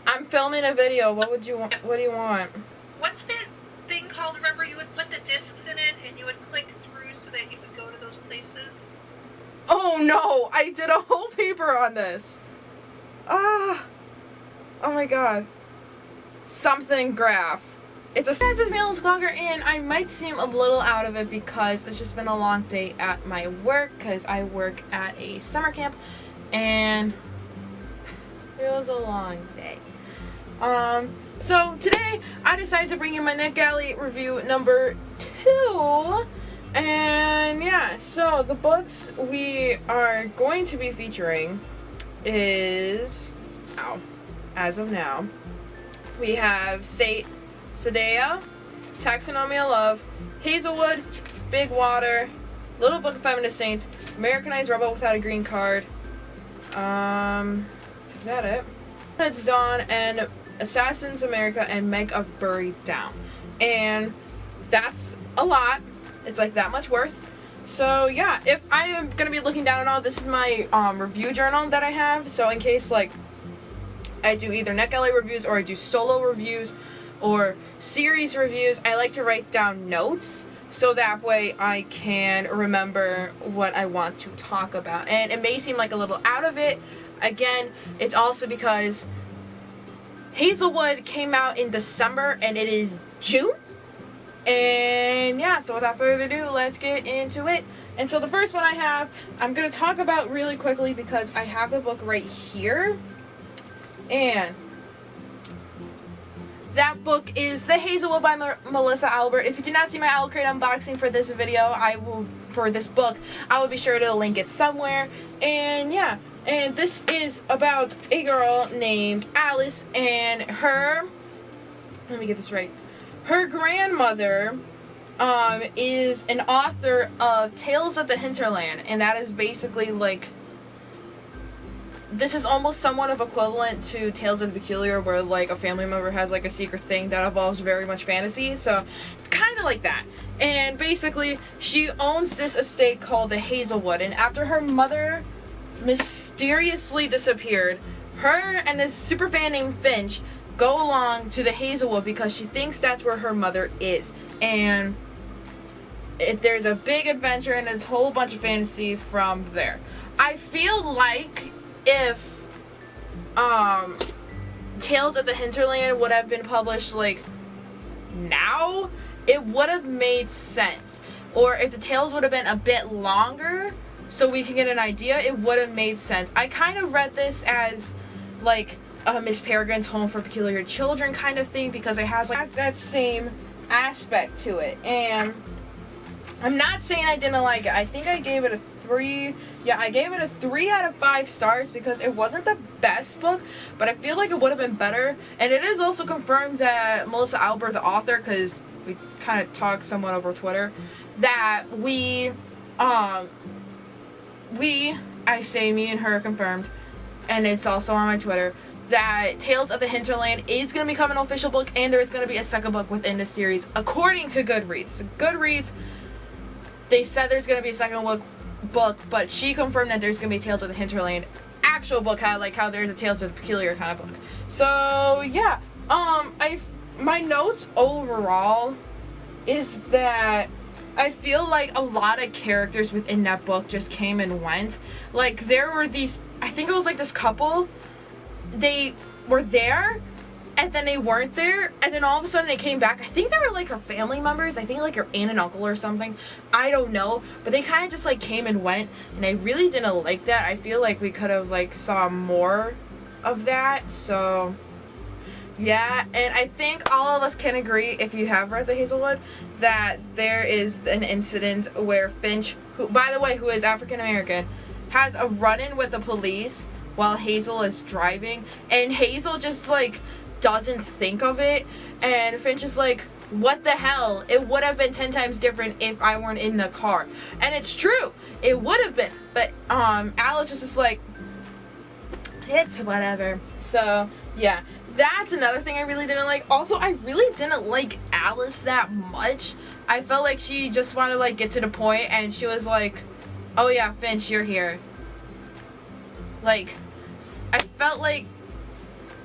I'm filming a video. What do you want? What's that thing called? Remember, you would put the discs in it and you would click through so that you would go to those places? Oh no! I did a whole paper on this. Oh my god. Something graph. It's a census mail vlogger, and I might seem a little out of it because it's just been a long day at my work because I work at a summer camp and it was a long day. So today I decided to bring you my NetGalley review number 2. And yeah, so the books we are going to be featuring is, as of now, we have Sadea, Taxonomy of Love, Hazelwood, Big Water, Little Book of Feminist Saints, Americanized Rebel Without a Green Card, is that it? Heads Dawn, and Assassins America, and Megge of Buried Down. And that's a lot. It's like that much worth. So yeah, if I am gonna be looking down at all, this is my review journal that I have. So in case like I do either NetGalley reviews or I do solo reviews or series reviews, I like to write down notes so that way I can remember what I want to talk about. And it may seem like a little out of it. Again, it's also because Hazelwood came out in December and it is June. And yeah, so without further ado, let's get into it. And so the first one I have, I'm going to talk about really quickly because I have the book right here. And that book is The Hazelwood by Melissa Albert. If you did not see my Owl Crate unboxing for this video, for this book, I will be sure to link it somewhere. And yeah, and this is about a girl named Alice and her, let me get this right, her grandmother is an author of Tales of the Hinterland, and that is basically like, this is almost somewhat of equivalent to Tales of the Peculiar, where like a family member has like a secret thing that involves very much fantasy. So it's kind of like that. And basically she owns this estate called the Hazelwood, and after her mother mysteriously disappeared, her and this super fan named Finch go along to the Hazelwood because she thinks that's where her mother is. And there's a big adventure and a whole bunch of fantasy from there. I feel like if Tales of the Hinterland would have been published like now, it would have made sense. Or if the tales would have been a bit longer so we can get an idea, it would have made sense. I kind of read this as like Miss Peregrine's Home for Peculiar Children kind of thing because it has like that same aspect to it. And I'm not saying I didn't like it. I think I gave it a 3. Yeah, I gave it a 3 out of 5 stars because it wasn't the best book, but I feel like it would have been better. And it is also confirmed that Melissa Albert, the author, because we kind of talked somewhat over Twitter, that me and her confirmed, and it's also on my Twitter, that Tales of the Hinterland is going to become an official book, and there is going to be a second book within the series, according to Goodreads. Goodreads, they said there's going to be a second book, but she confirmed that there's going to be Tales of the Hinterland actual book, like how there's a Tales of the Peculiar kind of book. So yeah, my notes overall is that I feel like a lot of characters within that book just came and went. Like there were these, I think it was like this couple, they were there and then they weren't there, and then all of a sudden they came back. I think they were like her family members, I think like her aunt and uncle or something, I don't know, but they kind of just like came and went, and I really didn't like that. I feel like we could have like saw more of that. So yeah, and I think all of us can agree, if you have read The Hazelwood, that there is an incident where Finch, who by the way, who is African American, has a run-in with the police while Hazel is driving, and Hazel just like doesn't think of it, and Finch is like, what the hell, it would have been 10 times different if I weren't in the car. And it's true, it would have been, but Alice is just like, it's whatever. So yeah, that's another thing I really didn't like. Also, I really didn't like Alice that much. I felt like she just wanted to like get to the point, and she was like, oh yeah, Finch, you're here. Like, I felt like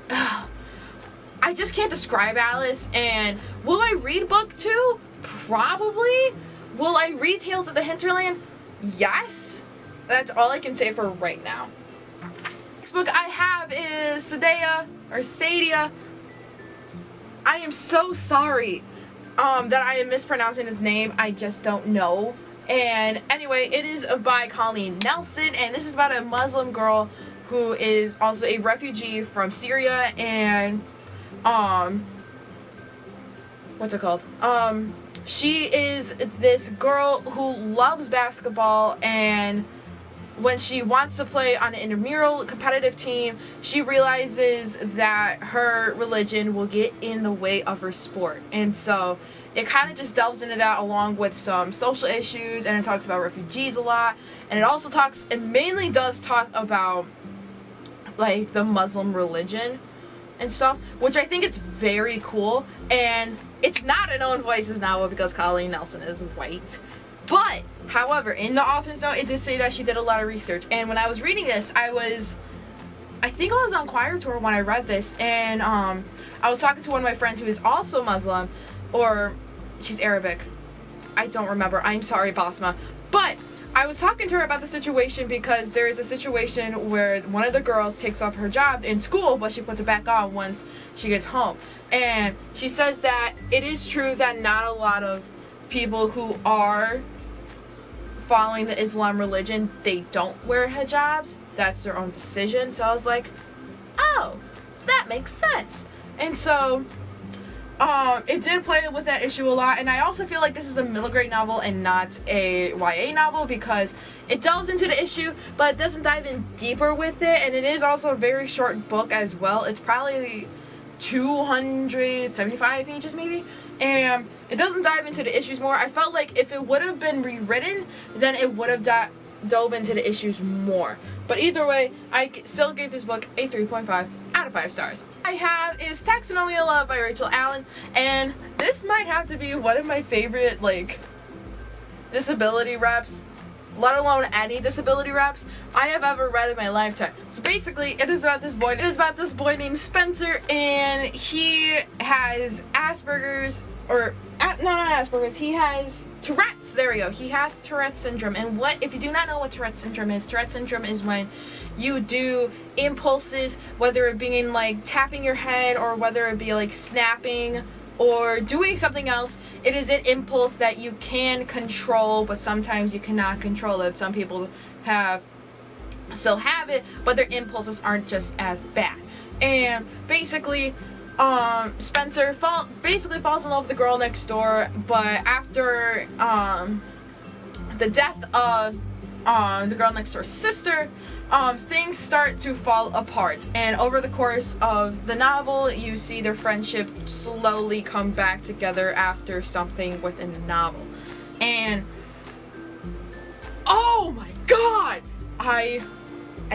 I just can't describe Alice. And will I read book 2? Probably. Will I read Tales of the Hinterland? Yes. That's all I can say for right now. Next book I have is Sadia. I am so sorry that I am mispronouncing his name. I just don't know. And anyway, it is by Colleen Nelson, and this is about a Muslim girl who is also a refugee from Syria, and what's it called? She is this girl who loves basketball, and when she wants to play on an intramural competitive team, she realizes that her religion will get in the way of her sport. And so it kind of just delves into that, along with some social issues, and it talks about refugees a lot. And it mainly does talk about like the Muslim religion and stuff, which I think is very cool. And it's not an own voices novel because Colleen Nelson is white. But, however, in the author's note, it did say that she did a lot of research. And when I was reading this, I think I was on choir tour when I read this, and I was talking to one of my friends who is also Muslim, or she's Arabic. I don't remember. I'm sorry, Basma. But I was talking to her about the situation because there is a situation where one of the girls takes off her hijab in school, but she puts it back on once she gets home. And she says that it is true that not a lot of people who are following the Islam religion, they don't wear hijabs. That's their own decision. So I was like, oh, that makes sense. And so it did play with that issue a lot. And I also feel like this is a middle grade novel and not a YA novel, because it delves into the issue, but it doesn't dive in deeper with it. And it is also a very short book as well. It's probably 275 pages maybe. And it doesn't dive into the issues more. I felt like if it would have been rewritten, then it would have dove into the issues more. But either way, I still gave this book a 3.5 out of 5 stars. I have is Taxonomy of Love by Rachel Allen, and this might have to be one of my favorite like disability reps, let alone any disability reps I have ever read in my lifetime. So basically, it is about this boy named Spencer, and he has Asperger's, or not Asperger's, he has Tourette's. There we go. He has Tourette's syndrome. And if you do not know what Tourette's syndrome is when you do impulses, whether it being like tapping your head, or whether it be like snapping or doing something else. It is an impulse that you can control, but sometimes you cannot control it. Some people still have it, but their impulses aren't just as bad. And basically, Spencer falls in love with the girl next door, but after the death of the girl next door's sister, things start to fall apart. And over the course of the novel, you see their friendship slowly come back together after something within the novel. And oh my god, I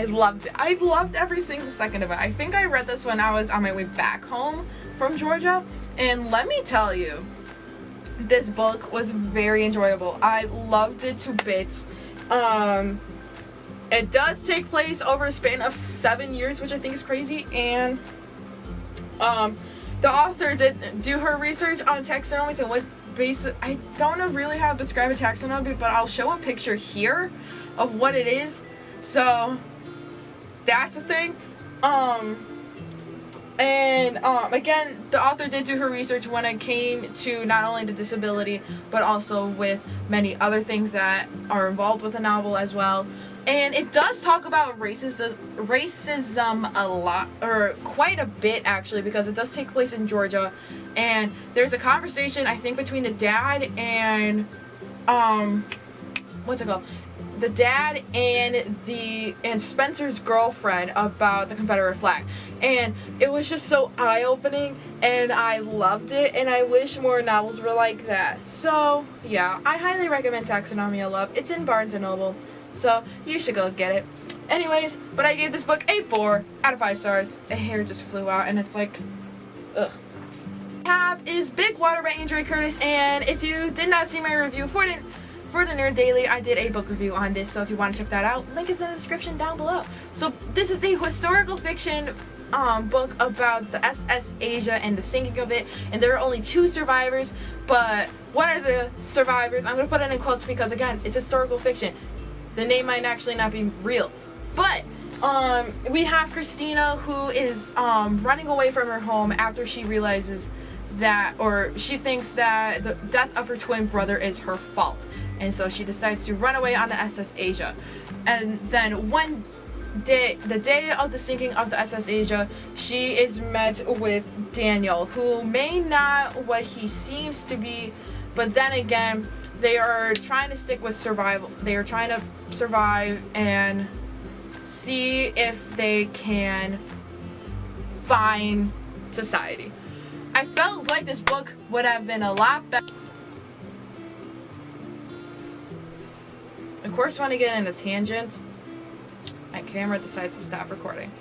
loved it. I loved every single second of it. I think I read this when I was on my way back home from Georgia, and let me tell you, this book was very enjoyable. I loved it to bits. It does take place over a span of 7 years, which I think is crazy, and the author did do her research on taxonomy, so I don't know really how to describe a taxonomy, but I'll show a picture here of what it is. So that's a thing. Again, the author did do her research when it came to not only the disability, but also with many other things that are involved with the novel as well. And it does talk about racism a lot, or quite a bit actually, because it does take place in Georgia. And there's a conversation, I think, between the dad and what's it called? The dad and Spencer's girlfriend about the Confederate flag. And it was just so eye-opening, and I loved it, and I wish more novels were like that. So yeah, I highly recommend Taxonomy of Love. It's in Barnes & Noble, so you should go get it. Anyways, but I gave this book a 4 out of 5 stars. A hair just flew out and it's like, ugh. Have is Big Water by Andrea Curtis, and if you did not see my review for the Nerd Daily, I did a book review on this, so if you want to check that out, link is in the description down below. So this is a historical fiction book about the SS Asia and the sinking of it, and there are only 2 survivors, but one of the survivors, I'm going to put it in quotes because again, it's historical fiction. The name might actually not be real, but we have Christina, who is running away from her home after she realizes that, or she thinks that the death of her twin brother is her fault, and so she decides to run away on the SS Asia. And then one day, the day of the sinking of the SS Asia, she is met with Daniel, who may not what he seems to be, but then again, they are trying to stick with survival. They are trying to survive and see if they can find society. I felt like this book would have been a lot better. Of course, when I get in a tangent, my camera decides to stop recording.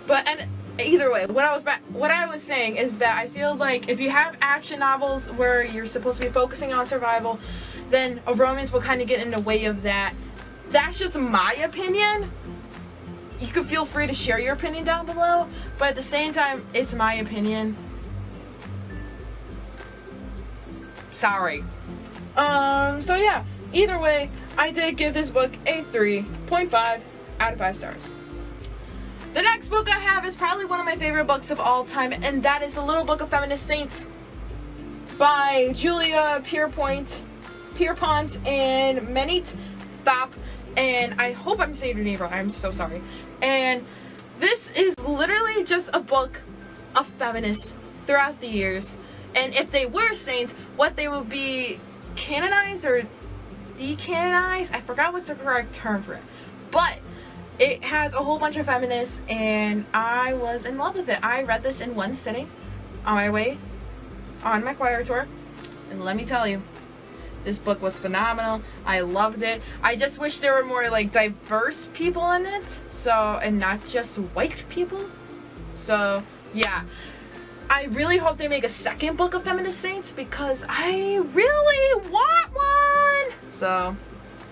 But and either way, what I was saying is that I feel like if you have action novels where you're supposed to be focusing on survival, then a romance will kind of get in the way of that. That's just my opinion. You can feel free to share your opinion down below, but at the same time, it's my opinion. Sorry. So yeah, either way, I did give this book a 3.5 out of 5 stars. The next book I have is probably one of my favorite books of all time, and that is The Little Book of Feminist Saints by Julia Pierpont and Menit Thap, and I hope I'm saying her name right, I'm so sorry. And this is literally just a book of feminists throughout the years, and if they were saints, what they would be canonized or decanonized, I forgot what's the correct term for it, but it has a whole bunch of feminists, and I was in love with it. I read this in one sitting on my way on my choir tour, and let me tell you, this book was phenomenal. I loved it. I just wish there were more like diverse people in it, and not just white people. So yeah, I really hope they make a second book of Feminist Saints because I really want one. So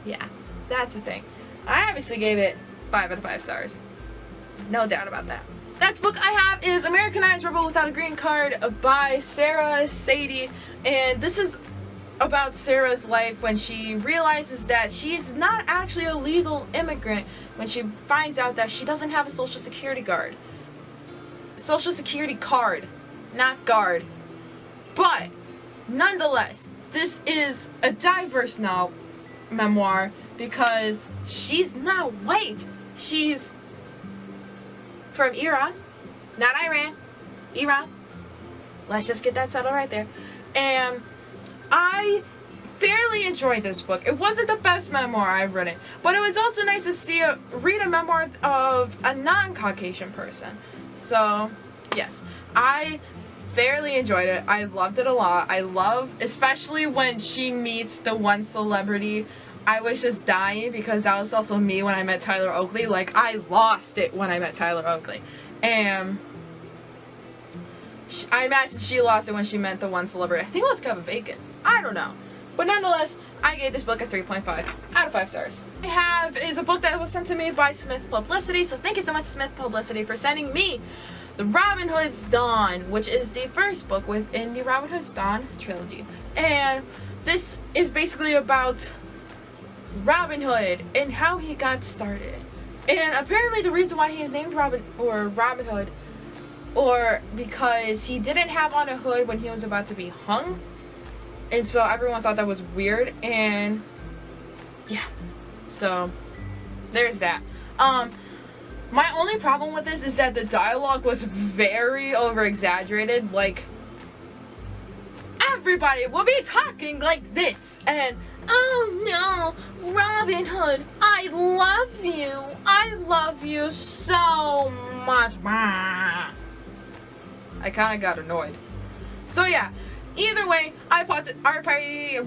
yeah, that's the thing. I obviously gave it 5 out of 5 stars. No doubt about that. Next book I have is Americanized Rebel Without a Green Card by Sarah Sadie, and this is about Sarah's life when she realizes that she's not actually a legal immigrant when she finds out that she doesn't have a social security card. Social security card, not guard. But nonetheless, this is a diverse memoir because she's not white. She's from Iran, not Iran, Iran. Let's just get that settled right there. And I fairly enjoyed this book. It wasn't the best memoir I've written, but it was also nice to read a memoir of a non-Caucasian person. So, yes, I fairly enjoyed it. I loved it a lot. I love, especially when she meets the one celebrity. I was just dying because that was also me when I met Tyler Oakley. Like, I lost it when I met Tyler Oakley. And I imagine she lost it when she met the one celebrity. I think it was Kevin Bacon. I don't know. But nonetheless, I gave this book a 3.5 out of 5 stars. I have is a book that was sent to me by Smith Publicity. So thank you so much, Smith Publicity, for sending me the Robin Hood's Dawn, which is the first book within the Robin Hood's Dawn trilogy. And this is basically about Robin Hood and how he got started. And apparently the reason why he is named Robin Hood, or because he didn't have on a hood when he was about to be hung. And so everyone thought that was weird, and yeah. So there's that. My only problem with this is that the dialogue was very over exaggerated. Like, everybody will be talking like this, and oh no, Robin Hood, I love you so much. I kind of got annoyed. So yeah, either way, I participated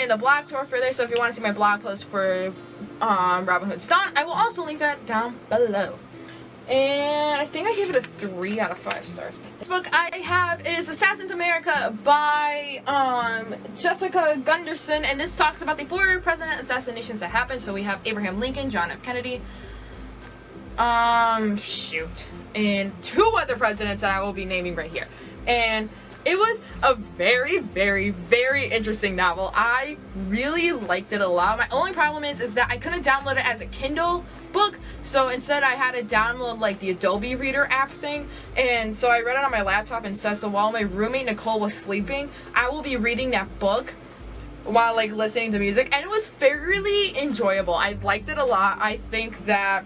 in the blog tour for this, so if you want to see my blog post for Robin Hood's Dawn. I will also link that down below. And I think I gave it a 3 out of 5 stars. This book I have is Assassins America by Jessica Gunderson, and this talks about the 4 president assassinations that happened. So we have Abraham Lincoln, John F. Kennedy, and 2 other presidents that I will be naming right here. And it was a very, very, very interesting novel. I really liked it a lot. My only problem is that I couldn't download it as a Kindle book, so instead I had to download like the Adobe Reader app thing, and so I read it on my laptop instead. So while my roommate Nicole was sleeping, I will be reading that book while like listening to music, and it was fairly enjoyable. I liked it a lot. I think that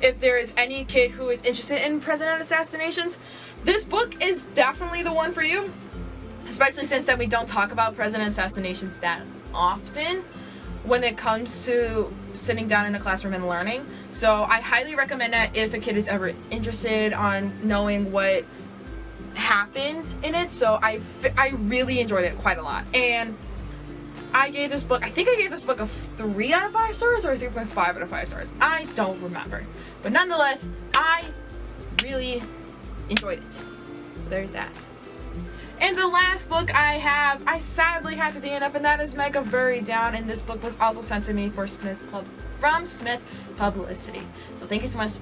if there is any kid who is interested in president assassinations, this book is definitely the one for you, especially since that we don't talk about president assassinations that often when it comes to sitting down in a classroom and learning. So I highly recommend that if a kid is ever interested on knowing what happened in it. So I really enjoyed it quite a lot, and I gave this book, I think I gave this book a 3 out of 5 stars or a 3.5 out of 5 stars. I don't remember. But nonetheless, I really enjoyed it. So there's that. And the last book I have, I sadly had to DNF, and that is Megge Buried Down. And this book was also sent to me from Smith Publicity. So thank you so much.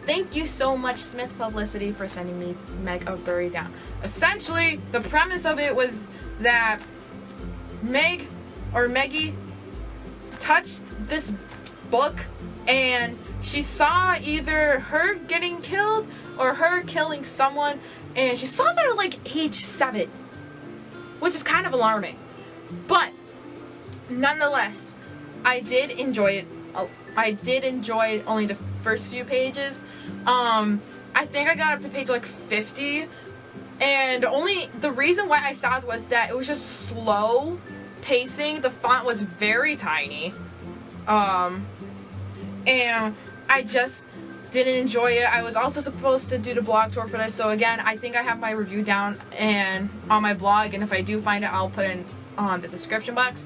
Thank you so much, Smith Publicity, for sending me Megge Buried Down. Essentially, the premise of it was that Megge touched this book, and she saw either her getting killed or her killing someone, and she saw that at like age 7, which is kind of alarming. But nonetheless, I did enjoy it. I did enjoy only the first few pages. I think I got up to page like 50, and only the reason why I stopped was that it was just slow pacing. The font was very tiny, and I just didn't enjoy it. I was also supposed to do the blog tour for this, so again, I think I have my review down and on my blog, and if I do find it, I'll put it in the description box.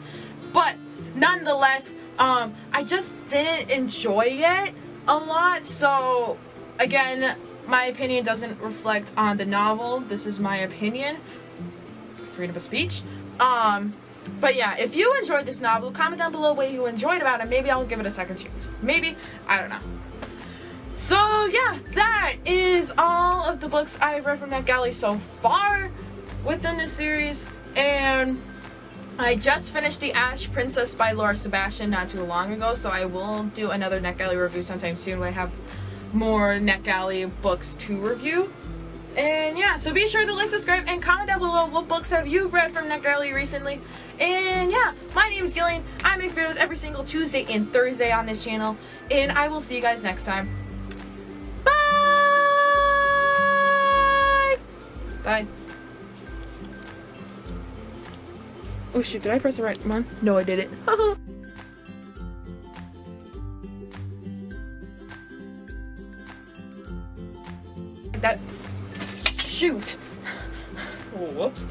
But nonetheless, I just didn't enjoy it a lot. So again, my opinion doesn't reflect on the novel. This is my opinion. Freedom of speech. But yeah, if you enjoyed this novel, comment down below what you enjoyed about it. Maybe I'll give it a second chance. Maybe. I don't know. So yeah, that is all of the books I've read from NetGalley so far within this series. And I just finished The Ash Princess by Laura Sebastian not too long ago, so I will do another NetGalley review sometime soon when I have more NetGalley books to review. And yeah, so be sure to like, subscribe, and comment down below what books have you read from NetGalley recently. And yeah, my name is Gillian. I make videos every single Tuesday and Thursday on this channel, and I will see you guys next time. Bye! Bye. Oh shoot, did I press the right one? No, I didn't. That. Shoot. Oh, whoops.